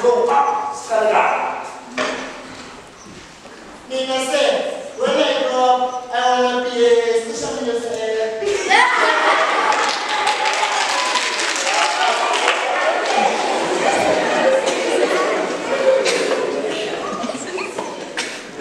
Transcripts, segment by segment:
grow up, stand up. Nina said, when I grow up, I want to be a special minister.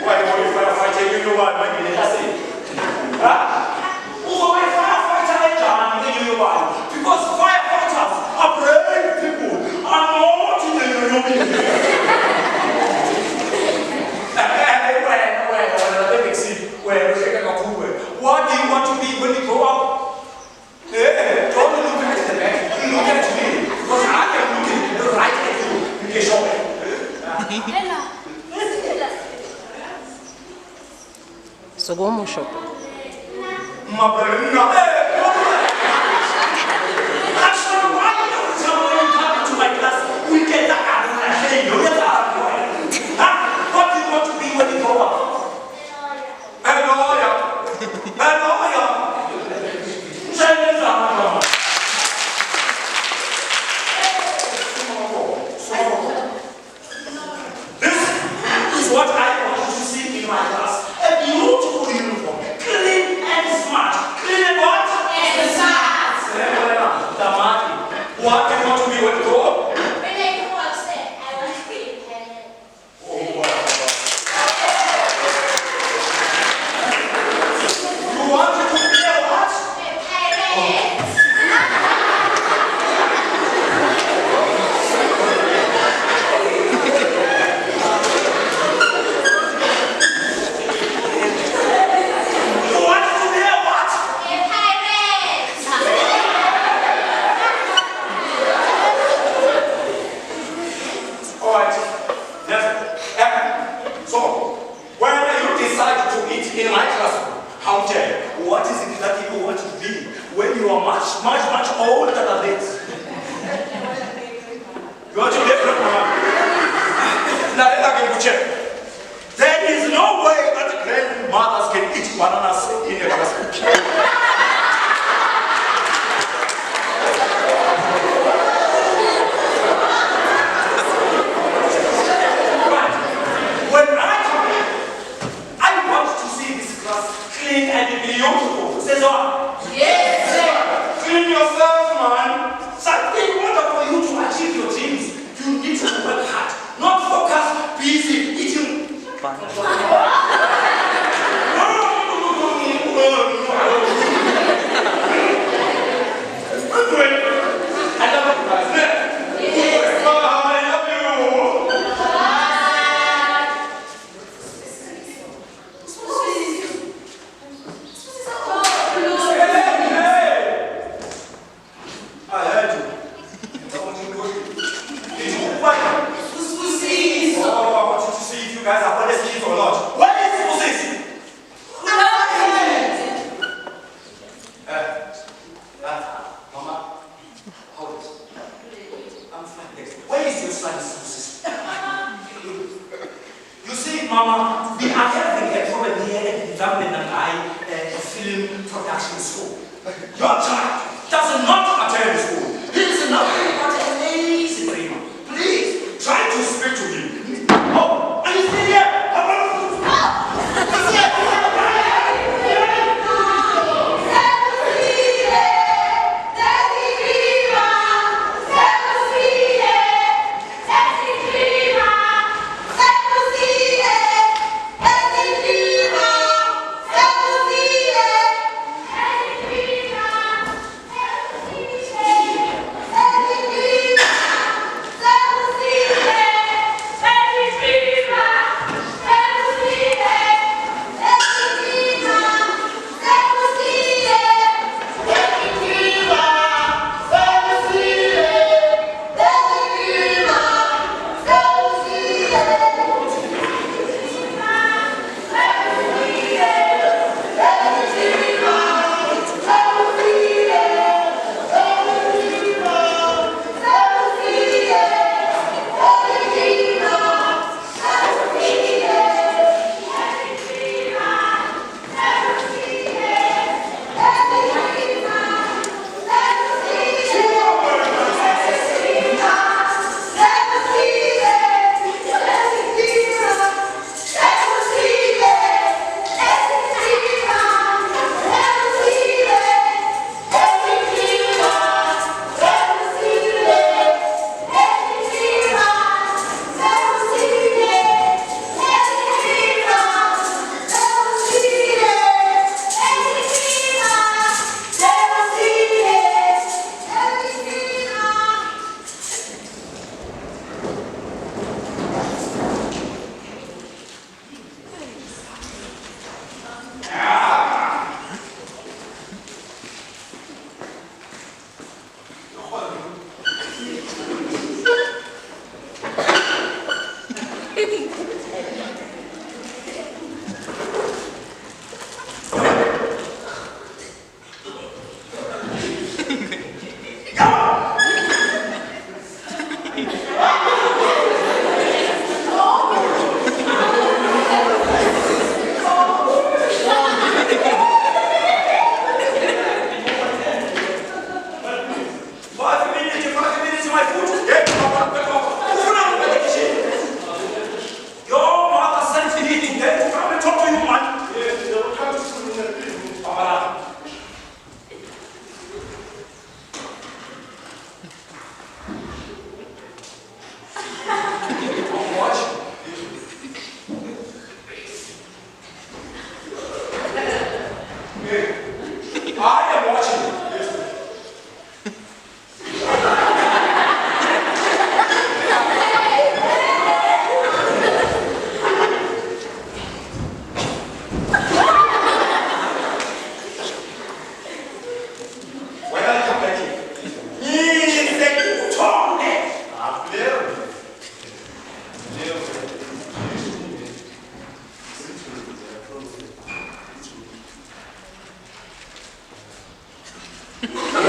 Why do you firefighter? You know what I mean? That's it. Why firefighter? You know why? Because firefighters are brave people. Are not in the what do you want to be when you grow up? Don't look at the back. Look at me. Because I am looking right at you. You can show me. So go more shop. My brother. Actually, why don't you come to my class? We get that out of my head. What do you want to be when you grow up? This is what I want you to see in my class. A beautiful uniform, clean and smart. Clean and what? And smart. What do you want to be when you grow up? When I grow upstairs, I want to be independent. Oh, wow. You want to be a what? A pirate. You want to be a what? A pirate. All right. Yes. So, when you decide to eat in my classroom, how dare you? What is it that you want to be when you are much older than this? You want to be a grandma? Now let me check. There is no way that grandmothers can eat bananas in a classroom. When I come in, I want to see this class clean and beautiful. Say so. Yes, sir. Clean yourself, man. Something in order for you to achieve your dreams, you need to work hard, not focus, busy eating. I love you guys. I love you. I heard you. Did you what? Oh, I want you to see if you guys are honest kids or not. Where is Moses? Mama, hold it. I'm fine. Next. Where is your son, Moses? You see, Mama, we are having a problem here at the Development and Film Production School. Your child does not attend school. He is nothing but a lazy dreamer. Please, try to speak to him. Oh, are you still here? That's Yes.